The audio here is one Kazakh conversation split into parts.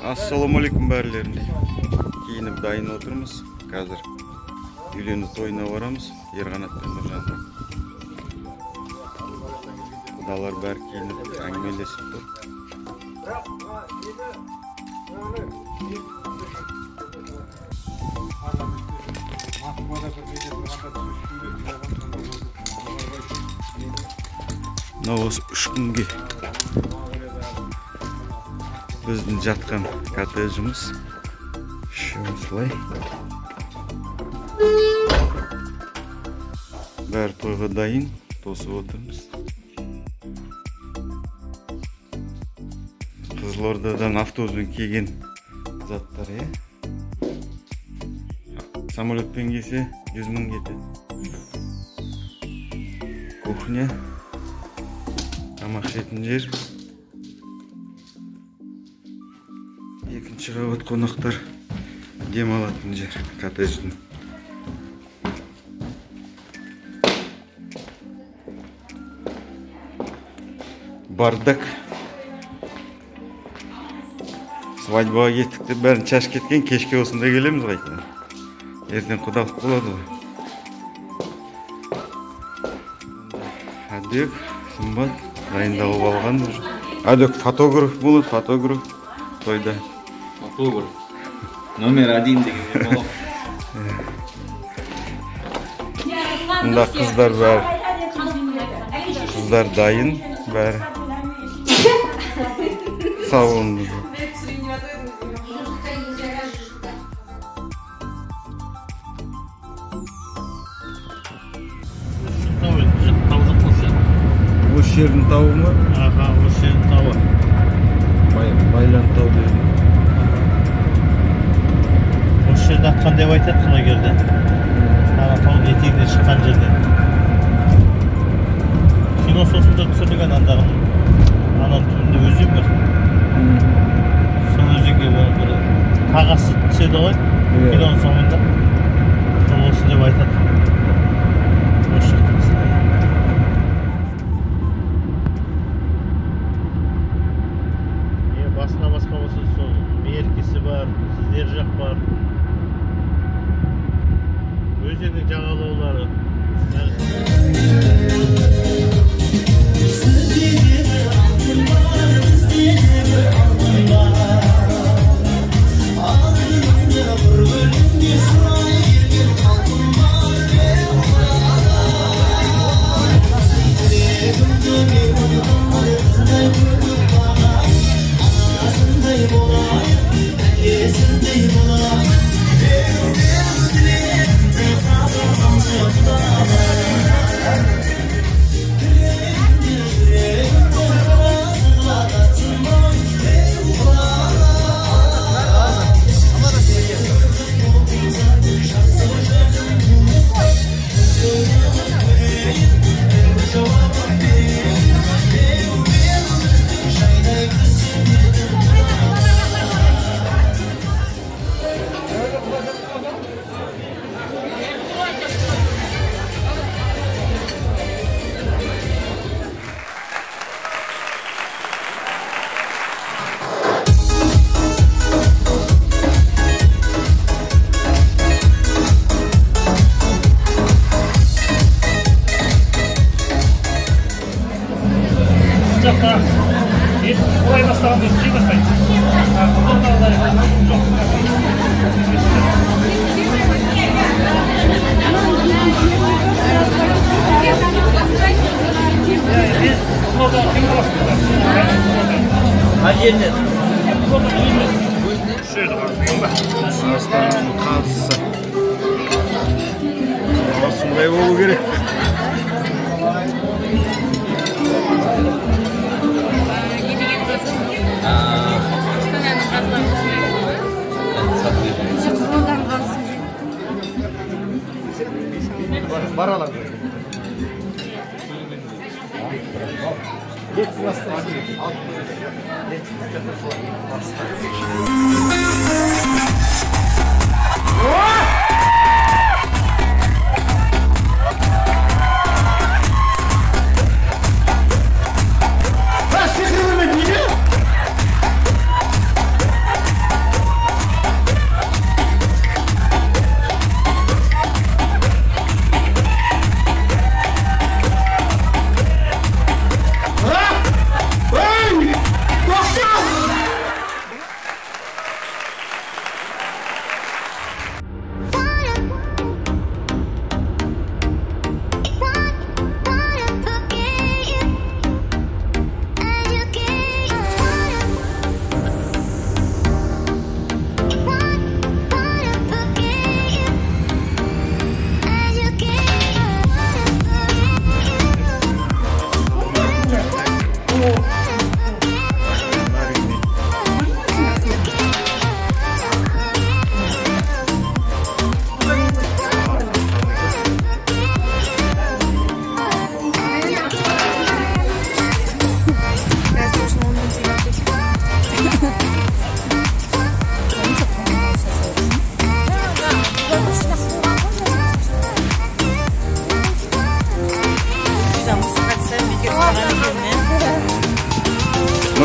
Assalamu alaikum bärlerine. Kiyinip dayın oturumuz. Hazır үйлену тойына барамыз. Ерғанат пен Нұржанда. Құдалар бәрі киініп әңгімелесіп тұр. Мына осы 3 күнге біздің жатқан коттеджіміз. Осылай. Бәрі тойға дайын, тосып отырмыз. Қызылордадан автобуспен келген заттар, самолетпен келсе 100 мың кетеді. Кухня, тамақ ішетін жер. Екінші қабат қонақтар дем алатын жер коттедждің. Бардак. Свадьбаға кеттік деп бәрін шаш кеткен, кешке осында келеміз қайтадан. Ертең құдалық болады ғой. Әдек, сымбат, дайындалып алған. Әдек фотограф болады, фотограф тойда. Фотограф. Номер 1 деген болады. Мұнда қыздар бәрі. Қыздар дайын бәрі. Sağ olun. Осы жердің тауы ма? Аха, осы жердің тауы. Байлан тау дейді. Осы жерді атқан деп айтады құлагерде. Ана таудың етегіне шыққан жерде. Кино сосында түсірілген андағының. Ананың түбінде өзен бар. Сол өзенге бір тағасы түседі ғой. Киноның соңында. Сол осы деп айтады. Осы шықтың сілі. Басқа болса сол меркесі бар, сіздер жақ бар. Өзеннің жағалаулары. Астананың қазысы. Осындай болу керек. Баралар.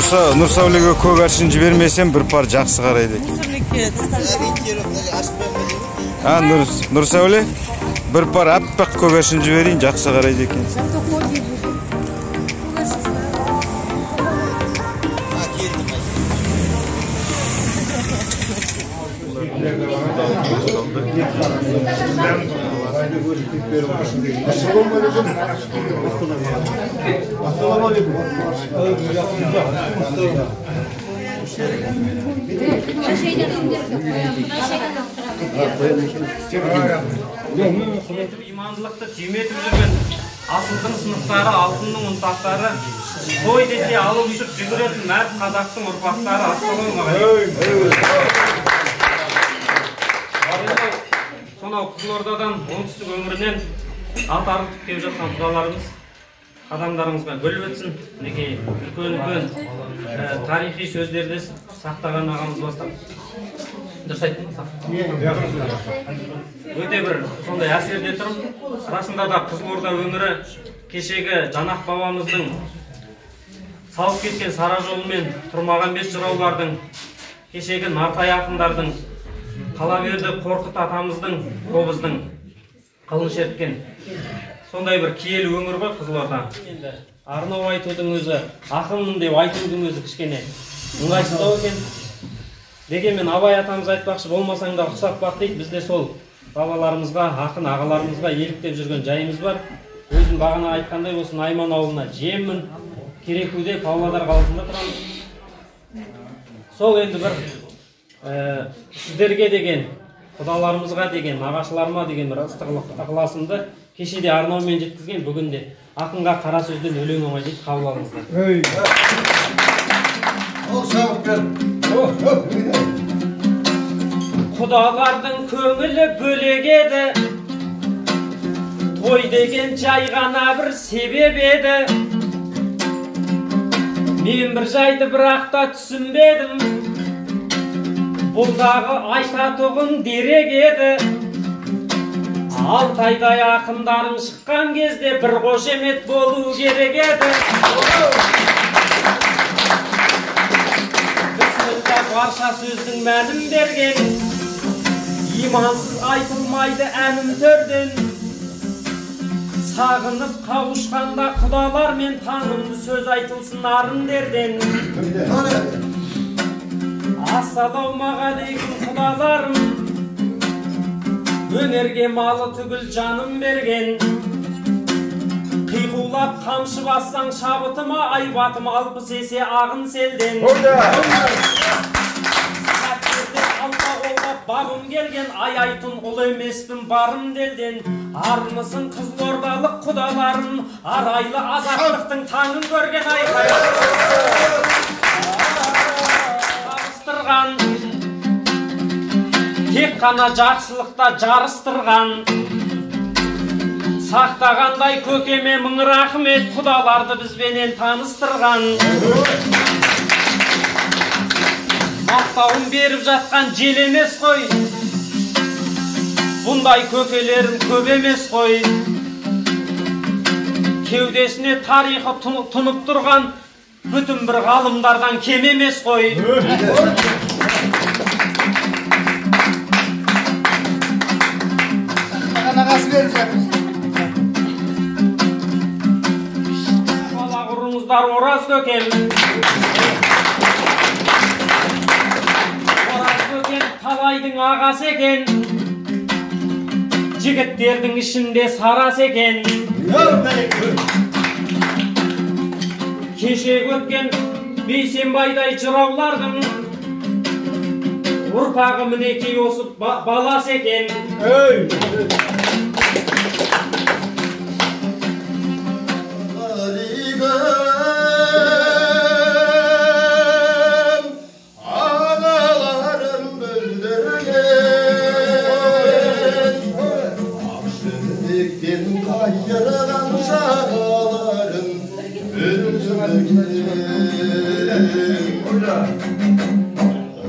Нұрсәулеге көк аршын жібермесем бір пар жақсы қарайды. Нұрсәуле бір пар аппақ көк аршын жіберейін, жақсы қарайды екен. İmanlılıkta cemiyet üzülgen asılдың сынықтары, алтынның ұнтақтары, той десе алып ұшып жүгіретін мәрт қазақтың ұрпақтары. Ассалаумағалейкум. Сонау Қызылордадан оңтүстік өңірінен ат арылтып келіп жатқан құдаларымыз адамдарыңызға гүл өтсін. Мінекей үлкен тарихи сөздерді сақтаған ағамыз бастап. Дұрыс айттыңыз. Өте бір сондай әсерде тұрып, расында да Қызылорда өңірі кешегі Жанақ бабамыздың салып кеткен сара жолымен Тұрмағанбет жыраулардың, кешегі Нартай ақындардың, Қалаберді Қорқыт атамыздың, қобыздың қылын шерткен сондай бір киелі өңір ғой Қызылорда. Арнау айтудың өзі, ақынмын деп айтудың өзі кішкене ыңғайсыздау екен. Дегенмен Абай атамыз айтпақшы, болмасаң да ұқсап бақ дейді. Бізде сол бабаларымызға, ақын ағаларымызға еліктеп жүрген жайымыз бар. Өзім бағана айтқандай осы Найман ауылына жеммін, Керекуде, Павлодар қаласында тұрамыз. Сол енді бір сіздерге деген, құдаларымызға деген, нағашыларыма деген бір ыстық ықыласымды кешеде арнаумен жеткізген, бүгінде ақынға қара сөзден өлең оңай дейді, қабыл алыңыздар. Құдалардың көңілі бөлек еді, той деген жай ғана бір себеп еді. Мен бір жайды бірақта түсінбедім, бұлдағы айтатұғын дерек еді. Алтайдай ақындарың шыққан кезде бір қошемет болу керек еді. Бісміллә барша сөздің мәнін берген, имансыз айтылмайды әнім төрден. Сағынып қауышқанда құдалар мен танымды сөз айтылсын арындерден. Ассалаумағалейкум құдаларым, өнерге малы түгіл жаным берген. Қиқулап қамшы бассаң шабытыма, айбатым алпыс есе ағын селден. Алға қолдап бағым келген, аяйтын ұл емеспін барым делден. Армысың Қызылордалық құдаларым, арайлы азаттықтың таңын көрген айқай. Табыстырған, тек қана жақсылықта жарыстырған. Сақтағандай көкеме мың рахмет, құдаларды бізбенен таныстырған. Мақтауын беріп жатқан жел емес қой, бұндай көкелерім көп емес қой. Кеудесіне тарихы тұнып тұрған бүтін бір ғалымдардан кем емес қой. Бала құрыңыздар ораз көкем. Талайдың ағасы екен, жігіттердің ішінде сарасы екен. Кешегі өткен Бейсенбайдай жыраулардың ұрпағы мінекей осы баласы екен.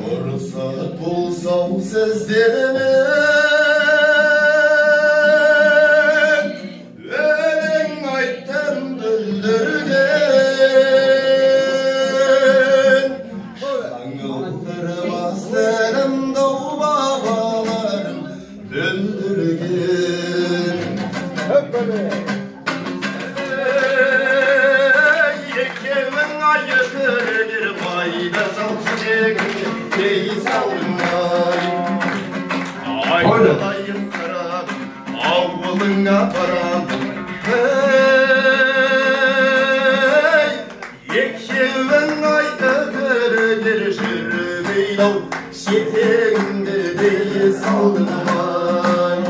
Orsak bulsam sözlerime ölen ayttan böldürgen Yıldırmaz derim dağ babalarım döndürgen. Yekemin ayıdır bir bayda salçık Keyi salmay Aydalayım karam Avlına param Yekemin ayıdır bir şürmeylav Şetinde deyi salmay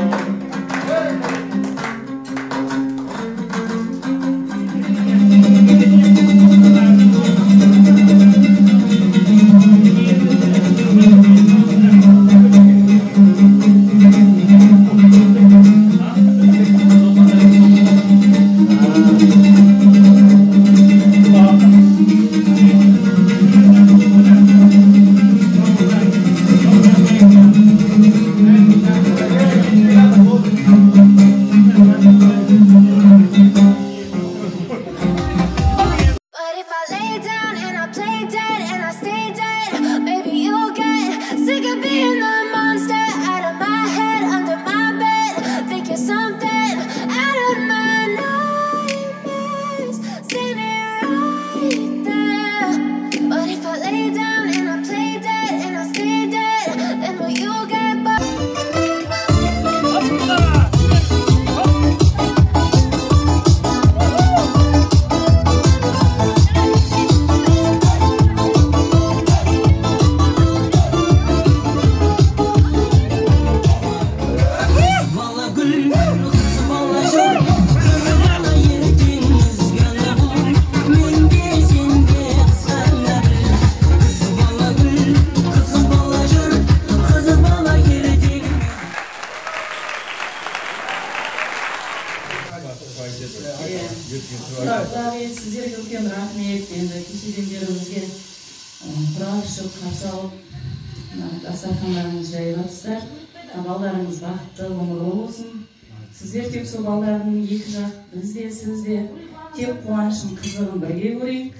Sizlerге үлкен рахмет. Енді кешеден бері бізге құрашып қарсы алып дастархандарыңыз жайып жатсыздар. Балдарыңыз бақытты ғұмыр болсын. Сіздер тек сол балдардың екі жақ, біз де, сіз де тек қуанышын, қызығын бірге көрейік.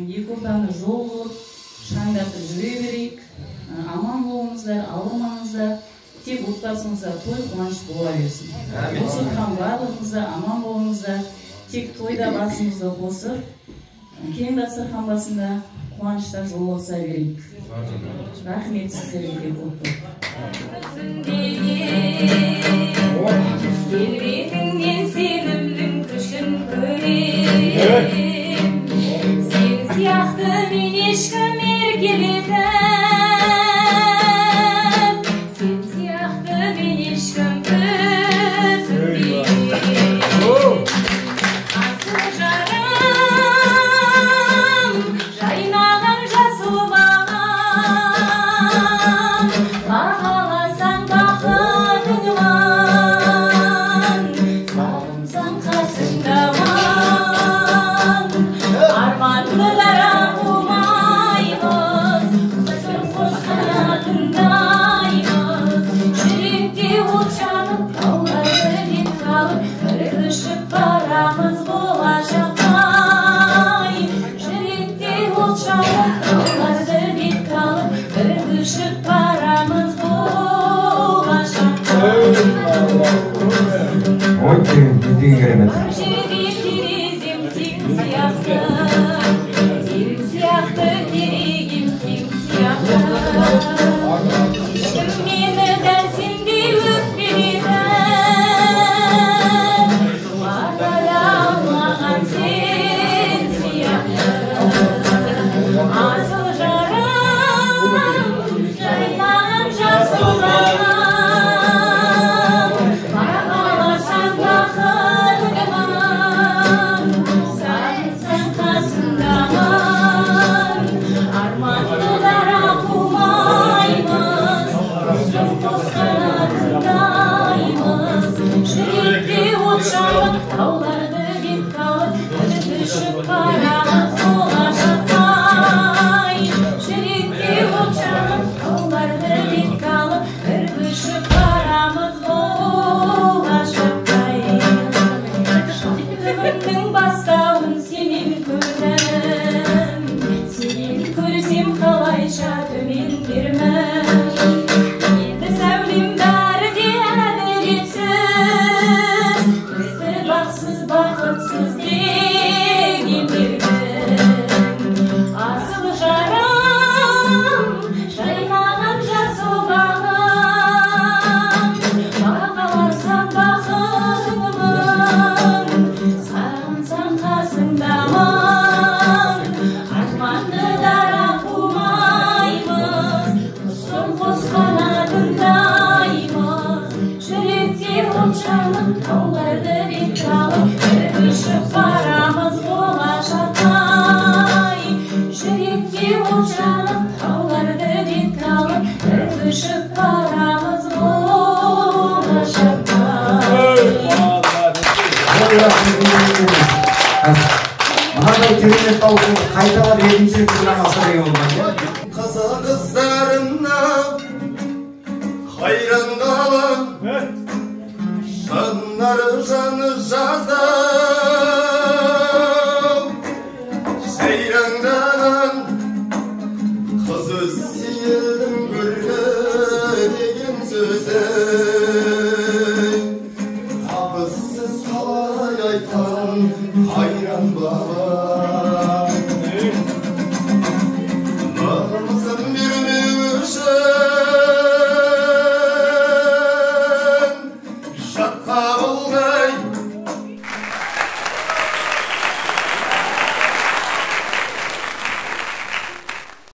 Екі ортаны жол болып, шаңдатып жүре берейік. Аман болыңыздар, ауырмаңыздар. Тек отбасыңызда той қуаныш бола берсін. Осы отырған барлығыңызда аман болыңыздар. Тек тойда басымызды қосып, кең дастархан басында қуанышта жолығыса берейік. Рахмет сіздерге көп. Келбетіңнен сенімнің күшін көрем. Сен сияқты мен ешкім еркелетем. Сен сияқты мен ешкім түсінбеймін. Асыл жарым, жайнаған жасыл бағам. Бағаласаң бақытыңнан, сағынсаң қасыңдаман. Армандылар қумаймыз, құсыр қос қанатындаймыз. Жүректе от жанып, тауларды бет қалып, бір көшіп барамыз болашаққа. Жүректе от жанып, тауларды бет қалып, бір көшіп барамыз болашаққа. Очень керемет. Бар жерде терезем тең сияқты, тең сияқты терегем тең сияқты. Ешкім мені дәл сендей өкпеледі, бақыта алмаған сен сияқты. Асыл жарым, жайнаған жасыл бағам. Бағаласаң бақытыңнан, керемет дауыс қайталап екінші рет тыңдамаса деген болмайды. Қазақ қыздарына қайран қалам, жанары жаны жазам, сайраңдаған қызы сейілдің гүлі деген сөзі. Табыссыз қалай айтқан қайран бабам, намысын